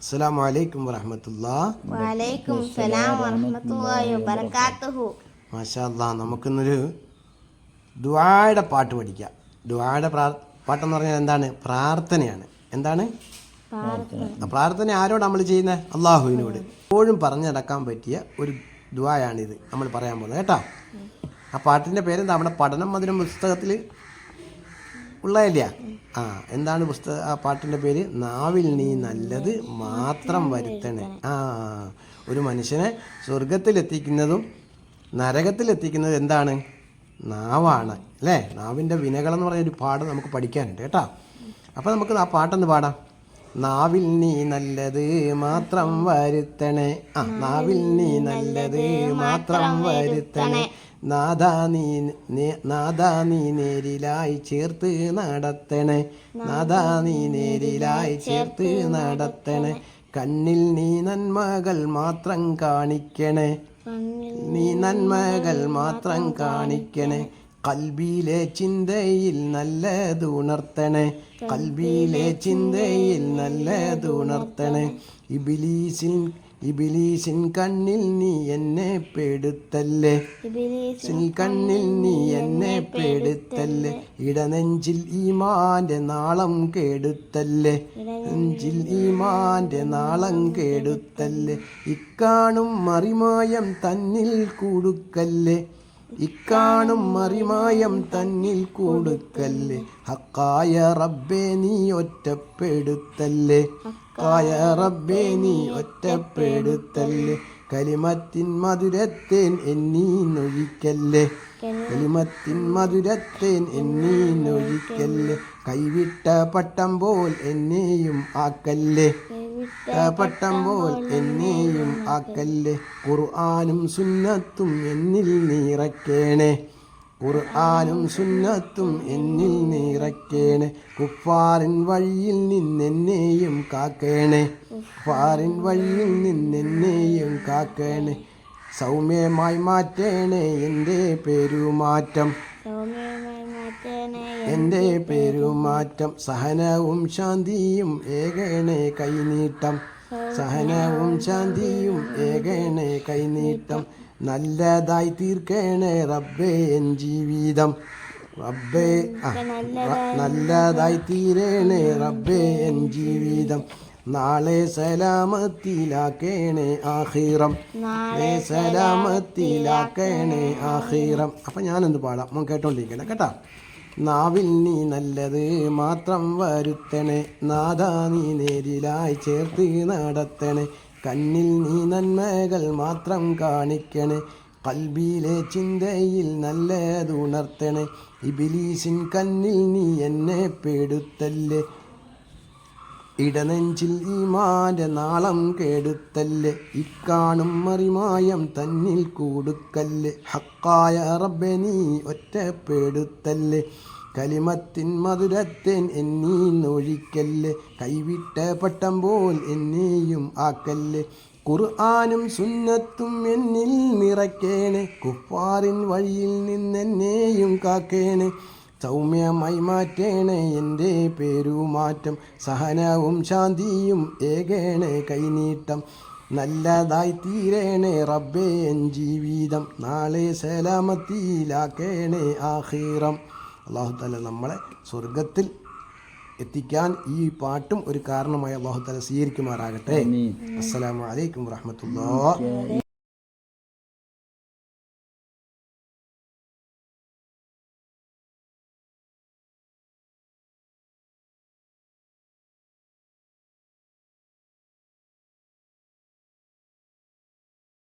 അസ്സലാമു അലൈക്കും വറഹ്മത്തുള്ളാഹി. വഅലൈക്കും സലാം വറഹ്മത്തുള്ളാഹി വബറകാതുഹു. മാഷാ അല്ലാഹ്, നമുക്കിന്നൊരു ദുആയുടെ പാട്ട് പഠിക്കാം. ദുആയുടെ പാട്ടെന്ന് പറഞ്ഞാൽ എന്താണ്? പ്രാർത്ഥനയാണ്. എന്താണ് പ്രാർത്ഥന? ആരോട് നമ്മൾ ചെയ്യുന്നത്? അള്ളാഹുവിനോട്. എപ്പോഴും പറഞ്ഞു നടക്കാൻ പറ്റിയ ഒരു ദുആയാണിത് നമ്മൾ പറയാൻ പോകുന്നത് കേട്ടോ. ആ പാട്ടിൻ്റെ പേരെന്താ? നമ്മുടെ പഠനം മധുരം പുസ്തകത്തിൽ ഉള്ളതല്ല. എന്താണ് ആ പാട്ടിൻ്റെ പേര്? നാവിൽ നീ നല്ലത് മാത്രം വരുത്തണേ. ഒരു മനുഷ്യനെ സ്വർഗത്തിലെത്തിക്കുന്നതും നരകത്തിലെത്തിക്കുന്നതും എന്താണ്? നാവാണ് അല്ലേ? നാവിൻ്റെ വിനകളെന്ന് പറഞ്ഞൊരു പാഠം നമുക്ക് പഠിക്കാനുണ്ട് കേട്ടോ. അപ്പോൾ നമുക്ക് ആ പാട്ടൊന്ന് പാടാം. നാവിൽ നീ നല്ലത് മാത്രം വരുത്തണേ, നാവിൽ നീ നല്ലത് മാത്രം വരുത്തണേ, നാദാ നീ നേരിലായി ചേർത്ത് നടത്തണേ, നാദാ നീ നേരിലായി ചേർത്ത് നടത്തണേ, കണ്ണിൽ നീ നന്മകൾ മാത്രം കാണിക്കണേ, നീ നന്മകൾ മാത്രം കാണിക്കണേ, കൽബിലെ ചിന്തയിൽ നല്ലത് ഉണർത്തണേ, കൽബിലെ ചിന്തയിൽ നല്ലത് ഉണർത്തണേ, ഇബിലീസിൻ കണ്ണിൽ നീ എന്നെ പെടുത്തല്ലേ, ഇബിലീസിൻ കണ്ണിൽ നീ എന്നെ പെടുത്തല്ലേ, ഇടനെഞ്ചിൽ ഈമാന്റെ നാളം കേടുത്തല്ലേ, നെഞ്ചിൽ ഈമാന്റെ നാളം കേടുത്തല്ലേ, ഇക്കാണും മറിമായം തന്നിൽ കൊടുക്കല്ലേ, ഇക്കാണും മറിമായം തന്നിൽ കൊടുക്കല്ലേ, ഹക്കായ റബ്ബേ നീ ഒറ്റപ്പെടുത്തല്ലേ, ഹക്കായ റബ്ബേ നീ ഒറ്റപ്പെടുത്തല്ലേ, കലിമത്തിൻ മധുരത്തേൻ എന്നീന്നൊഴിക്കല്ലേ, കലിമത്തിൻ മധുരത്തേൻ എന്നീന്നൊഴിക്കല്ലേ, കൈവിട്ട പട്ടം പോൽ എന്നെയും ആക്കല്ലേ, പട്ടം പോൽ എന്നെയും ആക്കല്ലേ, ഖുർആനും സുന്നത്തും എന്നിൽ നിറയ്ക്കണേ, ഖുർആനും സുന്നത്തും എന്നിൽ നിറയ്ക്കണേ, കുഫാറിൻ വഴിയിൽ നിന്നെന്നെയും കാക്കണേ, കുഫാറിൻ വഴിയിൽ നിന്നെന്നെയും കാക്കണേ, സൗമ്യമായി മാറ്റണേ എൻ്റെ പെരുമാറ്റം, എൻ്റെ പെരുമാറ്റം, സഹനവും ശാന്തിയും ഏകണേ കൈനീട്ടം, സഹനവും ശാന്തിയും ഏകണേ കൈനീട്ടം, നല്ലതായി തീർക്കണേ റബ്ബേ എൻ ജീവിതം, റബ്ബേ നല്ലതായി തീരണേ റബ്ബേ എൻ ജീവിതം, നാളെ സലാമത്തിലാക്കണേ ആഖിറം, നാളെ സലാമത്തിലാക്കണേ ആഖിറം. അപ്പം ഞാനൊന്ന് പാടാം, മോൻ കേട്ടോണ്ടിരിക്കണേ കേട്ടോ. നാവിൽ നീ നല്ലത് മാത്രം വരുത്തണേ, നാദാ നീ നേരിലായി ചേർത്ത് നടത്തണേ, കണ്ണിൽ നീ നന്മകൾ മാത്രം കാണിക്കണേ, കൽബിലെ ചിന്തയിൽ നല്ലത് ഉണർത്തണേ, ഇബിലീസിൻ കണ്ണിൽ നീ എന്നെ പെടുത്തല്ലേ, ഇടനെഞ്ചിൽ ഈമാന്റെ നാളം കേടുത്തല്ലേ, ഇക്കാണും മറിമായം തന്നിൽ കൊടുക്കല്ലേ, ഹക്കായ റബ്ബേ നീ ഒറ്റപ്പെടുത്തല്ലേ, കലിമത്തിൻ മധുരത്തേൻ എന്നീന്നൊഴിക്കല്ലേ, കൈവിട്ട പട്ടം പോൽ എന്നെയും ആക്കല്ലേ, ഖുർആനും സുന്നത്തും എന്നിൽ നിറയ്ക്കേണേ, കുഫാറിൻ വഴിയിൽ നിന്നെന്നെയും കാക്കേണേ, സൗമ്യമായി മാറ്റേണേ എൻ്റെ പെരുമാറ്റം, സഹനവും ശാന്തിയും ഏകേണേ കൈനീട്ടം, നല്ലതായി തീരണേ റബ്ബേ എൻ ജീവിതം, നാളെ സലാമത്തിലാക്കണേ ആഖിറം. അല്ലാഹു തആല നമ്മളെ സ്വർഗത്തിൽ എത്തിക്കാൻ ഈ പാട്ടും ഒരു കാരണമായി അല്ലാഹു തആല സ്വീകരിക്കുമാറാകട്ടെ. അസ്സലാമു അലൈക്കും വറഹ്മത്തുള്ളാഹി.